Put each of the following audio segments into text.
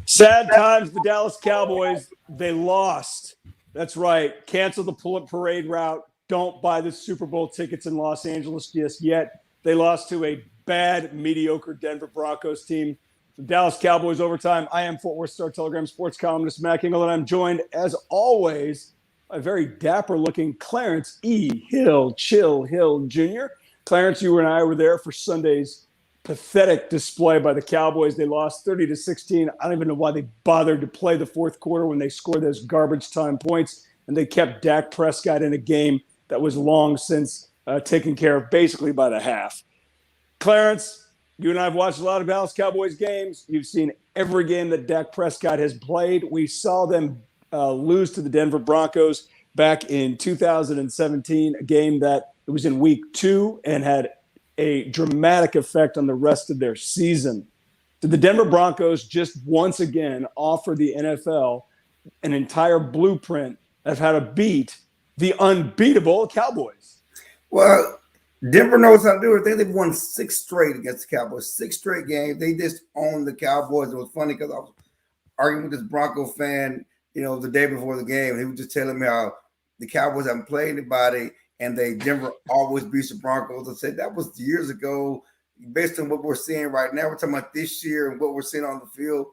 Sad times, the Dallas Cowboys, they lost. That's right. Cancel the parade route. Don't buy the Super Bowl tickets in Los Angeles just yet. They lost to a bad, mediocre Denver Broncos team. The Dallas Cowboys Overtime. I am Fort Worth Star-Telegram sports columnist Matt Engel, and I'm joined, as always, by a very dapper-looking Clarence E. Chill Hill Jr. Clarence, you and I were there for Sunday's pathetic display by the Cowboys. They lost 30-16. I don't even know why they bothered to play the fourth quarter when they scored those garbage time points, and they kept Dak Prescott in a game that was long since taken care of basically by the half. Clarence, you and I have watched a lot of Dallas Cowboys games. You've seen every game that Dak Prescott has played. We saw them lose to the Denver Broncos back in 2017, a game that it was in week 2 and had a dramatic effect on the rest of their season. Did the Denver Broncos just once again offer the NFL an entire blueprint of how to beat the unbeatable Cowboys? Well, Denver knows how to do it. I think they've won 6 straight against the Cowboys. 6 straight games. They just owned the Cowboys. It was funny because I was arguing with this Bronco fan, the day before the game. And he was just telling me how the Cowboys haven't played anybody and Denver always beats the Broncos. I said that was years ago. Based on what we're seeing right now, we're talking about this year and what we're seeing on the field.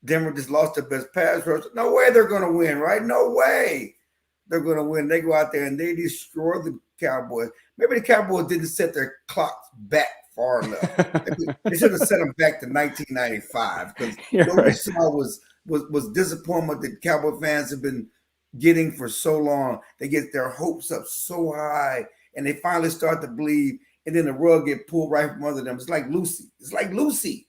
Denver just lost their best pass rush. No way they're going to win, right? No way they're going to win. They go out there and they destroy the Cowboys. Maybe the Cowboys didn't set their clocks back far enough. They should have set them back to 1995 because what we saw was disappointment that Cowboy fans have been getting for so long. They get their hopes up so high and they finally start to believe, and then the rug get pulled right from under them. It's like Lucy.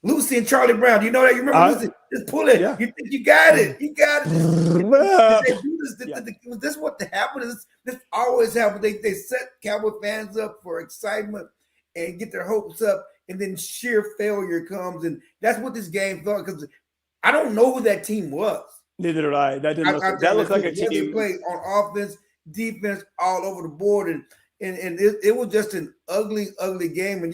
Lucy and Charlie Brown. Do you know that? You remember Lucy? Just pull it. Yeah. You think you got it. You got it. They do this. This is what happened. This always happens. They set Cowboy fans up for excitement and get their hopes up, and then sheer failure comes. And that's what this game felt, because I don't know who that team was. Neither did I. That looked like a team. They played on offense, defense, all over the board, and it was just an ugly game. And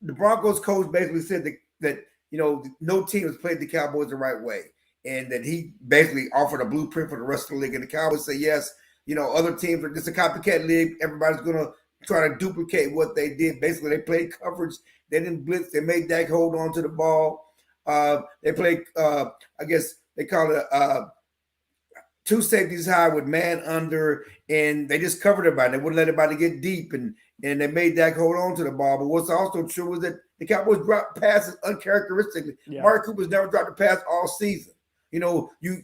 the Broncos coach basically said that no team has played the Cowboys the right way, and that he basically offered a blueprint for the rest of the league. And the Cowboys say yes. Other teams are just a copycat league. Everybody's gonna try to duplicate what they did. Basically, they played coverage. They didn't blitz. They made Dak hold on to the ball. They played. I guess they call it 2 safeties high with man under, and they just covered everybody. They wouldn't let everybody get deep, and they made Dak hold on to the ball. But what's also true is that the Cowboys dropped passes uncharacteristically. Yeah. Mark Cooper's never dropped a pass all season.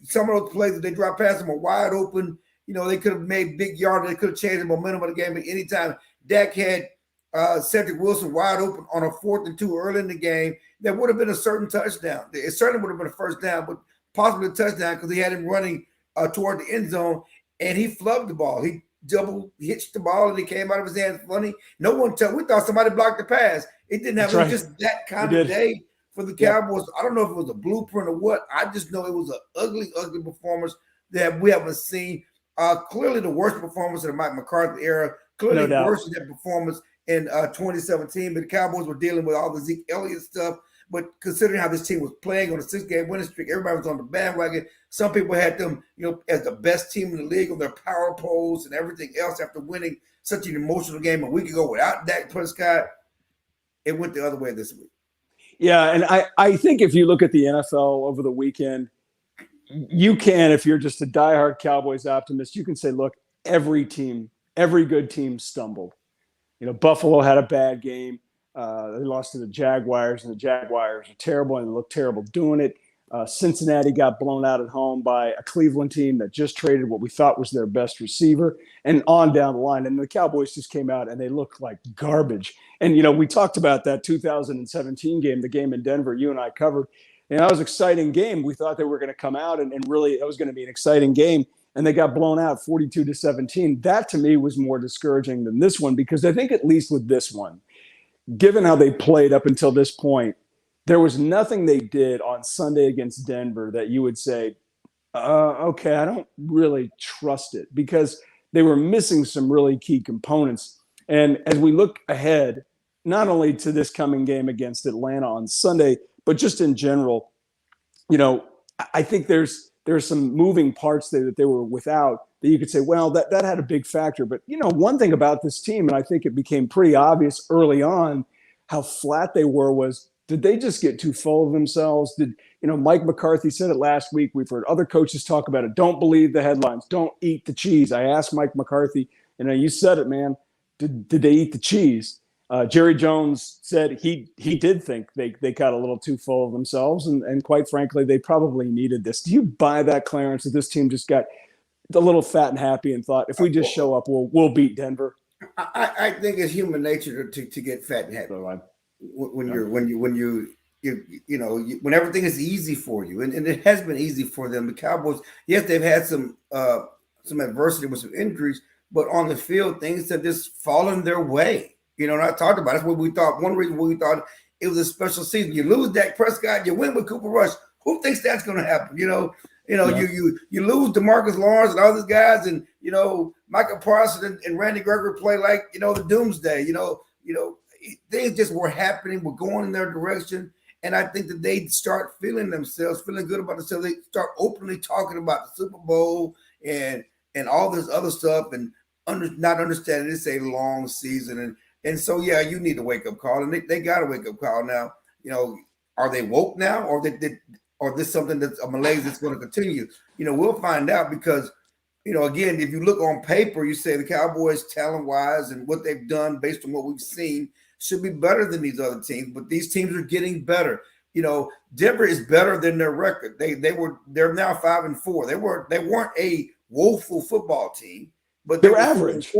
Some of those plays that they dropped past them are wide open. They could have made big yards. They could have changed the momentum of the game at any time. Dak had Cedric Wilson wide open on a 4th and 2 early in the game. That would have been a certain touchdown. It certainly would have been a first down, but possibly a touchdown because he had him running toward the end zone, and he flubbed the ball. He double hitched the ball, and it came out of his hands. Funny. We thought somebody blocked the pass. It didn't have just that kind of day for the Cowboys. I don't know if it was a blueprint or what. I just know it was an ugly performance that we haven't seen. Clearly the worst performance of the Mike McCarthy era. Clearly worse than that performance in 2017. But the Cowboys were dealing with all the Zeke Elliott stuff. But considering how this team was playing on a 6-game winning streak, everybody was on the bandwagon. Some people had them, as the best team in the league on their power polls and everything else after winning such an emotional game a week ago without Dak Prescott. It went the other way this week. Yeah, and I think if you look at the NFL over the weekend, you can, if you're just a diehard Cowboys optimist, you can say, look, every good team stumbled. Buffalo had a bad game. They lost to the Jaguars, and the Jaguars are terrible and look terrible doing it. Cincinnati got blown out at home by a Cleveland team that just traded what we thought was their best receiver, and on down the line. And the Cowboys just came out and they looked like garbage. And, we talked about that 2017 game, the game in Denver you and I covered. And that was an exciting game. We thought they were going to come out and really that was going to be an exciting game. And they got blown out 42-17. That to me was more discouraging than this one, because I think at least with this one, given how they played up until this point, there was nothing they did on Sunday against Denver that you would say, okay, I don't really trust it, because they were missing some really key components. And as we look ahead, not only to this coming game against Atlanta on Sunday, But just in general, I think there's some moving parts there that they were without that you could say, well, that had a big factor. But, one thing about this team, and I think it became pretty obvious early on how flat they were, was did they just get too full of themselves? Did, Mike McCarthy said it last week. We've heard other coaches talk about it. Don't believe the headlines. Don't eat the cheese. I asked Mike McCarthy, you said it, man. Did they eat the cheese? Jerry Jones said he did think they got a little too full of themselves, and quite frankly, they probably needed this. Do you buy that, Clarence, that this team just got a little fat and happy and thought if we just show up, we'll beat Denver? I think it's human nature to get fat and happy. So when everything is easy for you, and it has been easy for them. The Cowboys, yes, they've had some adversity with some injuries, but on the field, things have just fallen their way. And I talked about it. That's what we thought. One reason we thought it was a special season. You lose Dak Prescott, you win with Cooper Rush. Who thinks that's going to happen? You lose DeMarcus Lawrence and all these guys, and Michael Parsons and Randy Gregory play like the doomsday. Things just were happening. We're going in their direction, and I think that they start feeling good about themselves. They start openly talking about the Super Bowl and all this other stuff, and not understanding it's a long season. And so, yeah, you need a wake-up call, and they got a wake-up call now. Are they woke now, or this something that's a malaise that's going to continue? We'll find out because, again, if you look on paper, you say the Cowboys talent-wise and what they've done based on what we've seen should be better than these other teams, but these teams are getting better. Denver is better than their record. They're now 5-4. They weren't a woeful football team. But they're average.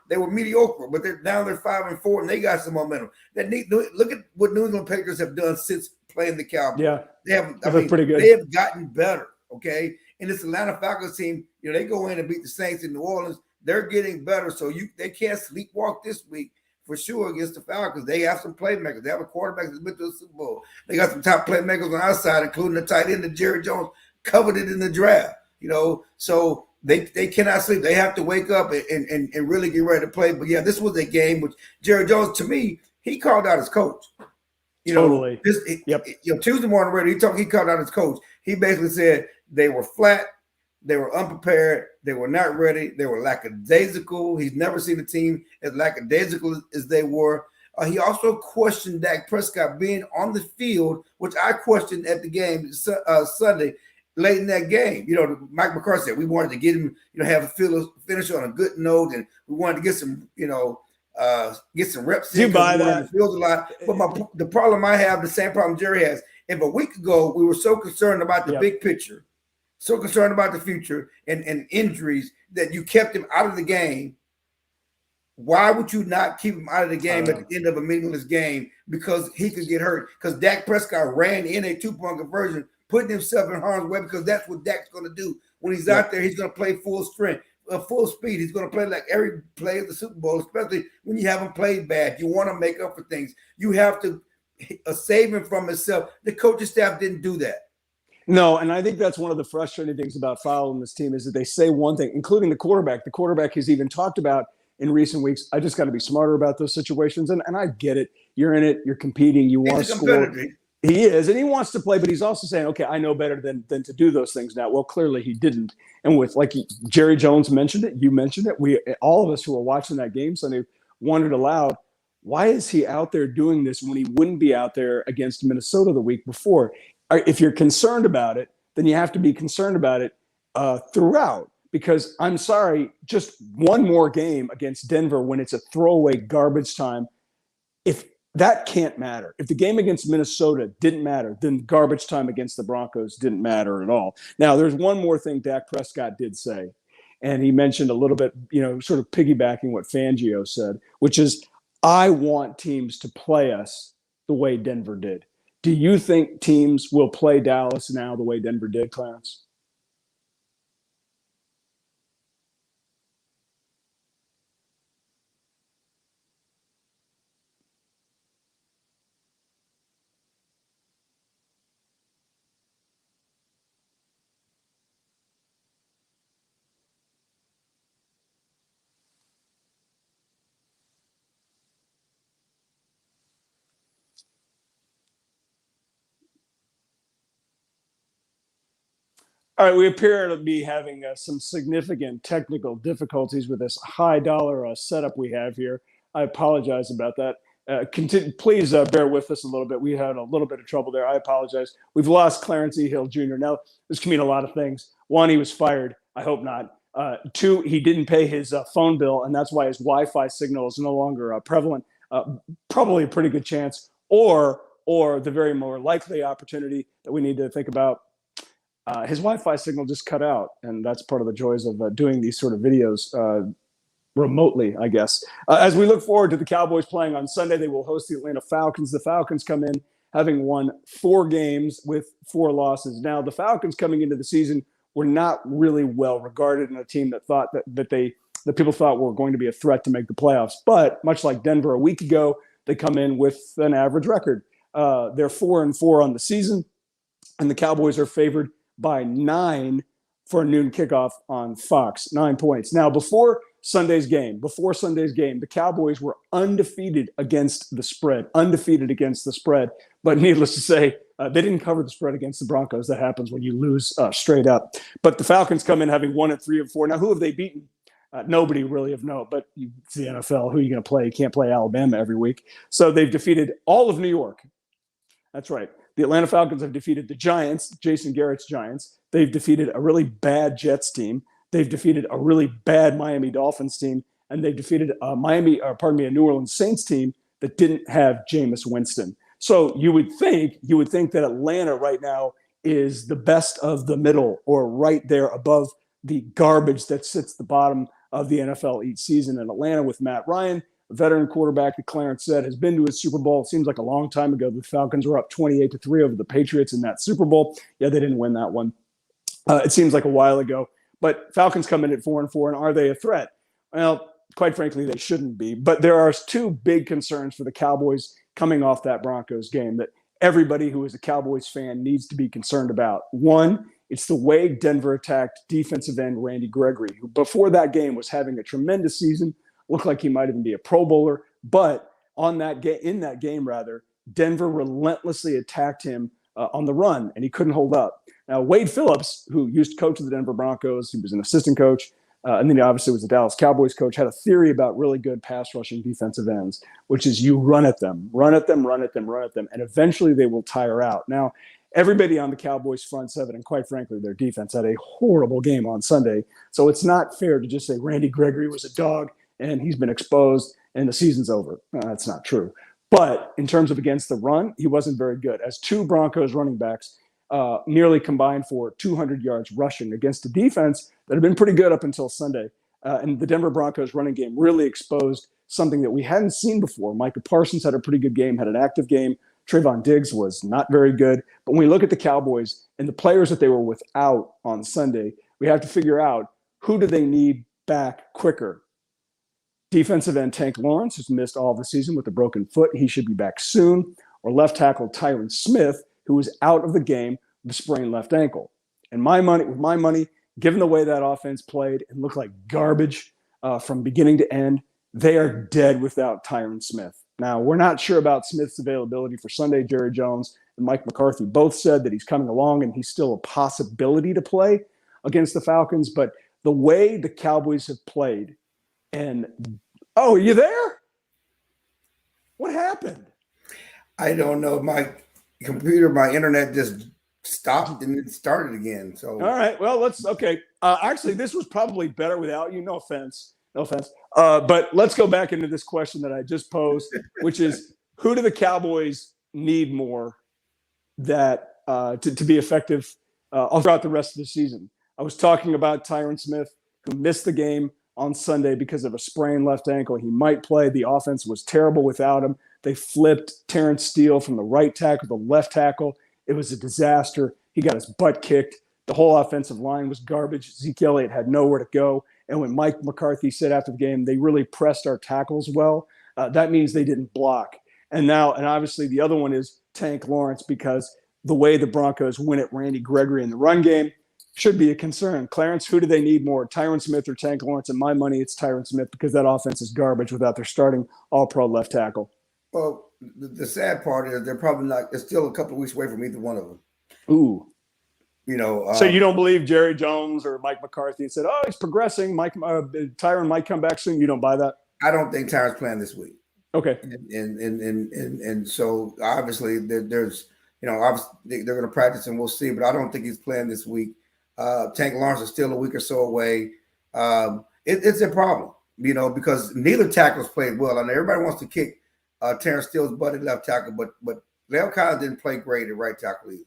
They were mediocre, but they're 5-4, and they got some momentum. Look at what New England Patriots have done since playing the Cowboys. Yeah, they're pretty good. They have gotten better. Okay, and this Atlanta Falcons team, they go in and beat the Saints in New Orleans. They're getting better, so they can't sleepwalk this week for sure against the Falcons. They have some playmakers. They have a quarterback that's been to the Super Bowl. They got some top playmakers on our side, including the tight end that Jerry Jones coveted in the draft. So. They cannot sleep. They have to wake up and really get ready to play. But, yeah, this was a game which Jerry Jones, to me, he called out his coach. Totally. Tuesday morning radio, he called out his coach. He basically said they were flat, they were unprepared, they were not ready, they were lackadaisical. He's never seen a team as lackadaisical as they were. He also questioned Dak Prescott being on the field, which I questioned at the game Sunday. Late in that game, Mike McCarthy said we wanted to get him, have a finish on a good note, and we wanted to get some, get some reps. Do you buy that? Feels a lot. But the problem I have, the same problem Jerry has. If a week ago we were so concerned about the big picture, so concerned about the future and injuries that you kept him out of the game, why would you not keep him out of the game at the end of a meaningless game because he could get hurt? Because Dak Prescott ran in a 2-point conversion, putting himself in harm's way, because that's what Dak's going to do. When he's out there, he's going to play full strength, full speed. He's going to play like every play of the Super Bowl, especially when you haven't played bad. You want to make up for things. You have to save him from himself. The coaching staff didn't do that. No, and I think that's one of the frustrating things about following this team is that they say one thing, including the quarterback. The quarterback has even talked about in recent weeks, I just got to be smarter about those situations. And I get it. You're in it. You're competing. You want to score. He is, and he wants to play, but he's also saying, okay, I know better than to do those things now. Well, clearly he didn't. And with, like Jerry Jones mentioned it, you mentioned it, all of us who were watching that game Sunday wondered aloud, why is he out there doing this when he wouldn't be out there against Minnesota the week before? If you're concerned about it, then you have to be concerned about it throughout. Because I'm sorry, just one more game against Denver when it's a throwaway garbage time, if that can't matter. If the game against Minnesota didn't matter, then garbage time against the Broncos didn't matter at all. Now, there's one more thing Dak Prescott did say, and he mentioned a little bit, sort of piggybacking what Fangio said, which is, I want teams to play us the way Denver did. Do you think teams will play Dallas now the way Denver did, Clarence? All right, we appear to be having some significant technical difficulties with this high dollar setup we have here. I apologize about that. Please bear with us a little bit. We had a little bit of trouble there. I apologize. We've lost Clarence E. Hill Jr. Now, this can mean a lot of things. One, he was fired. I hope not. Two, he didn't pay his phone bill, and that's why his Wi-Fi signal is no longer prevalent. Probably a pretty good chance, or the very more likely opportunity that we need to think about. His Wi-Fi signal just cut out, and that's part of the joys of doing these sort of videos remotely, I guess. As we look forward to the Cowboys playing on Sunday, they will host the Atlanta Falcons. The Falcons come in having won 4 games with 4 losses. Now, the Falcons coming into the season were not really well regarded in a team that thought that people thought were going to be a threat to make the playoffs. But much like Denver a week ago, they come in with an average record. They're 4-4 on the season, and the Cowboys are favored by 9 for a noon kickoff on Fox, 9 points. Now, before Sunday's game, the Cowboys were undefeated against the spread. But needless to say, they didn't cover the spread against the Broncos. That happens when you lose straight up. But the Falcons come in having won at 3-4. Now, who have they beaten? Nobody really of note, but it's the NFL. Who are you going to play? You can't play Alabama every week. So they've defeated all of New York. That's right. The Atlanta Falcons have defeated the Giants, Jason Garrett's Giants. They've defeated a really bad Jets team. They've defeated a really bad Miami Dolphins team, and they've defeated a New Orleans Saints team that didn't have Jameis Winston. So you would think that Atlanta right now is the best of the middle, or right there above the garbage that sits the bottom of the NFL each season. And Atlanta with Matt Ryan, a veteran quarterback that Clarence said has been to a Super Bowl. It seems like a long time ago. The Falcons were up 28-3 over the Patriots in that Super Bowl. Yeah, they didn't win that one. It seems like a while ago. But Falcons come in at 4-4, and are they a threat? Well, quite frankly, they shouldn't be. But there are 2 big concerns for the Cowboys coming off that Broncos game that everybody who is a Cowboys fan needs to be concerned about. One, it's the way Denver attacked defensive end Randy Gregory, who before that game was having a tremendous season, looked like he might even be a Pro Bowler. But in that game, Denver relentlessly attacked him on the run, and he couldn't hold up. Now, Wade Phillips, who used to coach the Denver Broncos, he was an assistant coach, and then he obviously was the Dallas Cowboys coach, had a theory about really good pass rushing defensive ends, which is you run at them, and eventually they will tire out. Now, everybody on the Cowboys front seven, and quite frankly, their defense had a horrible game on Sunday. So it's not fair to just say Randy Gregory was a dog and he's been exposed and the season's over. That's not true. But in terms of against the run, he wasn't very good. As 2 Broncos running backs nearly combined for 200 yards rushing against a defense that had been pretty good up until Sunday. And the Denver Broncos running game really exposed something that we hadn't seen before. Micah Parsons had a pretty good game, had an active game. Trayvon Diggs was not very good. But when we look at the Cowboys and the players that they were without on Sunday, we have to figure out who do they need back quicker. Defensive end Tank Lawrence, who's missed all of the season with a broken foot. He should be back soon. Or left tackle Tyron Smith, who was out of the game with a sprained left ankle. And with my money, given the way that offense played and looked like garbage from beginning to end, they are dead without Tyron Smith. Now, we're not sure about Smith's availability for Sunday. Jerry Jones and Mike McCarthy both said that he's coming along and he's still a possibility to play against the Falcons. But the way the Cowboys have played, and are you there? What happened? I don't know. My internet just stopped and it started again. So all right, well, okay. Actually, this was probably better without you. No offense. But let's go back into this question that I just posed, which is who do the Cowboys need more to be effective all throughout the rest of the season? I was talking about Tyron Smith, who missed the game on Sunday because of a sprained left ankle. He might play. The offense was terrible without him. They flipped Terrence Steele from the right tackle to the left tackle. It was a disaster. He got his butt kicked. The whole offensive line was garbage. Zeke Elliott had nowhere to go. And when Mike McCarthy said after the game, they really pressed our tackles well, that means they didn't block. And obviously the other one is Tank Lawrence, because the way the Broncos win at Randy Gregory in the run game should be a concern. Clarence, who do they need more, Tyron Smith or Tank Lawrence? And my money, it's Tyron Smith, because that offense is garbage without their starting all-pro left tackle. Well, the sad part is they're still a couple of weeks away from either one of them. Ooh. So you don't believe Jerry Jones or Mike McCarthy said, "Oh, he's progressing. Tyron might come back soon." You don't buy that? I don't think Tyron's playing this week. Okay. And so obviously there's obviously they're going to practice and we'll see, but I don't think he's playing this week. Tank Lawrence is still a week or so away. It's a problem, because neither tackles played well. I know everybody wants to kick Terrence Steele's butt at left tackle, but Leo Collins didn't play great at right tackle either.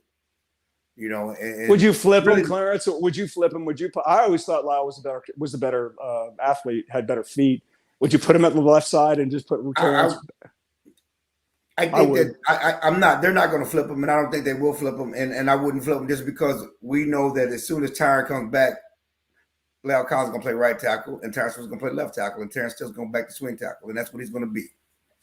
And would you flip him, Clarence? Or would you flip him? I always thought Lyle was the better athlete, had better feet. Would you put him at the left side and just put Terrence? I think that I'm not. They're not going to flip him, and I don't think they will flip him. And I wouldn't flip him just because we know that as soon as Tyron comes back, Lyle Collins is going to play right tackle, and Terrence is going to play left tackle, and Terrence Steele's going back to swing tackle, and that's what he's going to be.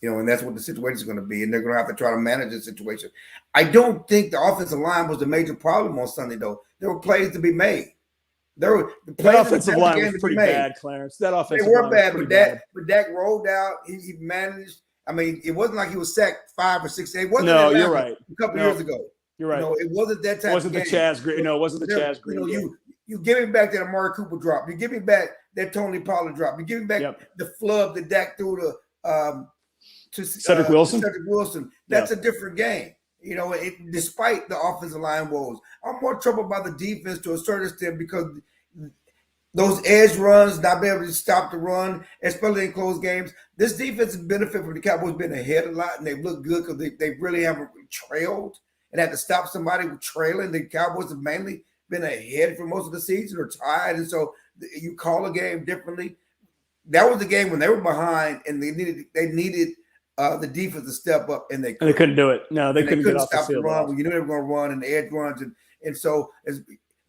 And that's what the situation is going to be, and they're going to have to try to manage the situation. I don't think the offensive line was the major problem on Sunday, though. There were plays to be made. That offensive line was pretty bad, Clarence. That offensive line was pretty bad. But Dak rolled out. He managed. I mean, it wasn't like he was sacked 5 or 6 days. No, you're right. A couple years ago. You're right. It wasn't that time. It wasn't the Chaz Green. No, it wasn't the Chaz Green. You give him back that Amari Cooper drop. You give him back that Tony Pollard drop. You give him back the flub that Dak threw to Cedric Wilson. That's a different game. Despite the offensive line woes, I'm more troubled by the defense to a certain extent because those edge runs, not being able to stop the run, especially in close games. This defense has benefited from the Cowboys being ahead a lot, and they've looked good because they really haven't trailed and had to stop somebody trailing. The Cowboys have mainly been ahead for most of the season or tied, and so you call a game differently. That was the game when they were behind, and they needed the defense to step up, and they couldn't do it. No, they couldn't get off stop the field. The run when you knew they were going to run and the edge runs, and so as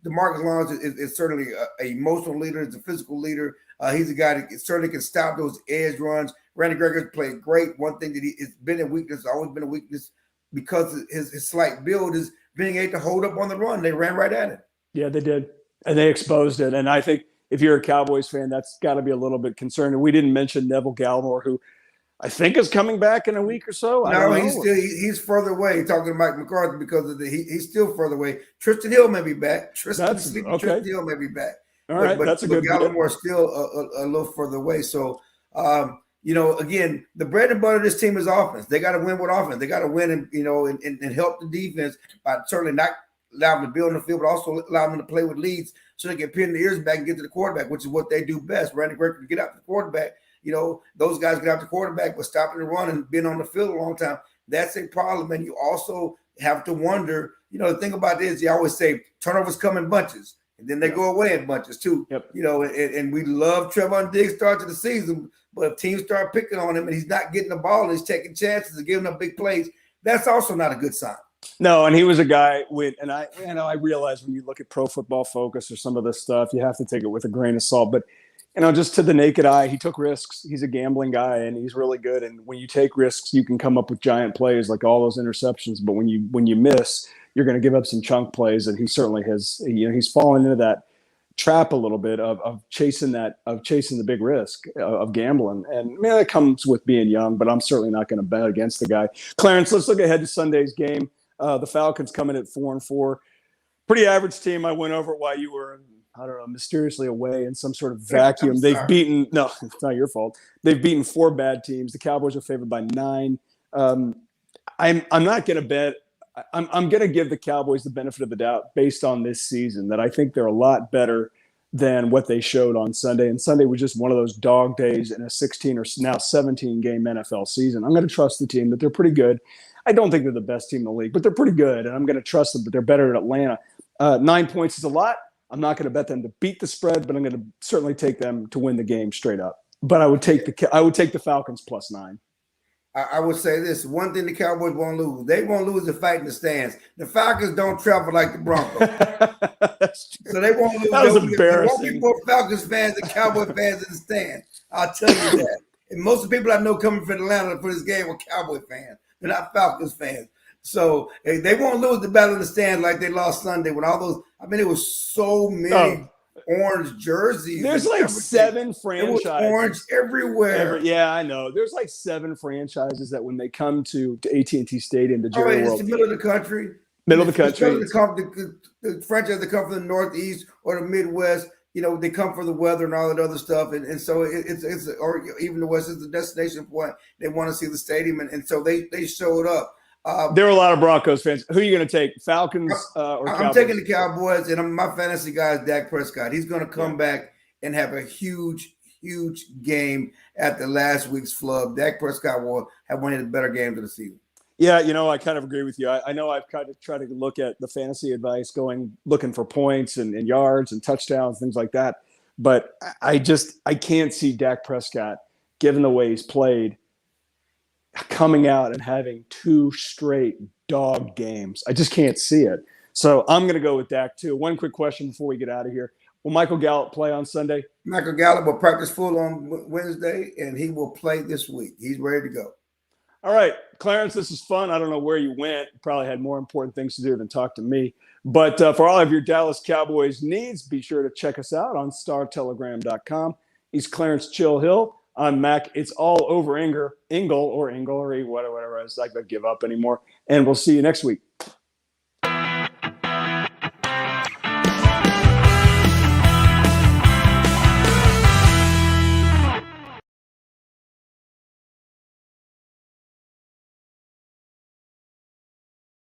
DeMarcus Lawrence is certainly an emotional leader, is a physical leader. He's a guy that certainly can stop those edge runs. Randy Gregory's played great. One thing that it's been a weakness, always been a weakness, because his slight build is being able to hold up on the run. They ran right at it. Yeah, they did, and they exposed it. And I think if you're a Cowboys fan, that's got to be a little bit concerning. We didn't mention Neville Gallimore, who I think is coming back in a week or so. No, he's further away. Talking to Mike McCarthy because of he's still further away. Tristan Hill may be back. Tristan Hill may be back. All right, but that's a good. Gallimore is still a little further away. So, again, the bread and butter of this team is offense. They got to win with offense. They got to win and help the defense by certainly not allow them to build on the field, but also allow them to play with leads so they can pin the ears back and get to the quarterback, which is what they do best. Randy Gregory can get out to the quarterback. Those guys get out the quarterback, but stopping the run and being on the field a long time, that's a problem. And you also have to wonder, the thing about this, you always say turnovers come in bunches, and then they go away in bunches too. Yep. And we love Trevon Diggs start to the season, but if teams start picking on him and he's not getting the ball and he's taking chances and giving up big plays, that's also not a good sign. No, and he was a guy and I realize when you look at Pro Football Focus or some of this stuff, you have to take it with a grain of salt, but just to the naked eye, he took risks. He's a gambling guy, and he's really good. And when you take risks, you can come up with giant plays like all those interceptions. But when you miss, you're going to give up some chunk plays. And he certainly has. He's fallen into that trap a little bit of chasing the big risk of gambling. And that comes with being young. But I'm certainly not going to bet against the guy. Clarence, let's look ahead to Sunday's game. The Falcons coming at 4-4. Pretty average team. I went over it while you were, mysteriously away in some sort of vacuum. They've beaten, no, it's not your fault. They've beaten 4 bad teams. The Cowboys are favored by 9. I'm not going to bet. I'm going to give the Cowboys the benefit of the doubt based on this season, that I think they're a lot better than what they showed on Sunday. And Sunday was just one of those dog days in a 16 or now 17 game NFL season. I'm going to trust the team that they're pretty good. I don't think they're the best team in the league, but they're pretty good. And I'm going to trust them, but they're better at Atlanta. 9 points is a lot. I'm not going to bet them to beat the spread, but I'm going to certainly take them to win the game straight up. But I would take the Falcons plus 9. I would say this: one thing the Cowboys won't lose. They won't lose the fight in the stands. The Falcons don't travel like the Broncos, so they won't lose. That was embarrassing. There won't be more Falcons fans than Cowboy fans in the stand. I'll tell you that. And most of the people I know coming from Atlanta for this game were Cowboy fans. They're not Falcons fans. So they won't lose the battle in the stand like they lost Sunday with all those. It was so many orange jerseys. There's like 7 franchises. It was orange everywhere. Yeah, I know. There's like 7 franchises that when they come to AT&T Stadium, to Jerry World. It's the middle of the country. Middle of the country. The franchise that come from the Northeast or the Midwest, they come for the weather and all that other stuff, and so it's or even the West is the destination point. They want to see the stadium, and so they showed up. There were a lot of Broncos fans. Who are you going to take, Falcons or Cowboys? I'm taking the Cowboys, and my fantasy guy is Dak Prescott. He's going to come back and have a huge game after last week's flub. Dak Prescott will have one of the better games of the season. Yeah, I kind of agree with you. I know I've kind of tried to look at the fantasy advice, looking for points and yards and touchdowns, things like that. But I can't see Dak Prescott, given the way he's played, coming out and having 2 straight dog games. I just can't see it. So I'm going to go with Dak too. One quick question before we get out of here. Will Michael Gallup play on Sunday? Michael Gallup will practice full on Wednesday, and he will play this week. He's ready to go. All right, Clarence, this is fun. I don't know where you went. You probably had more important things to do than talk to me. But for all of your Dallas Cowboys needs, be sure to check us out on startelegram.com. He's Clarence Chill Hill. I'm Mac. It's all over Engel or whatever. I like to give up anymore. And we'll see you next week.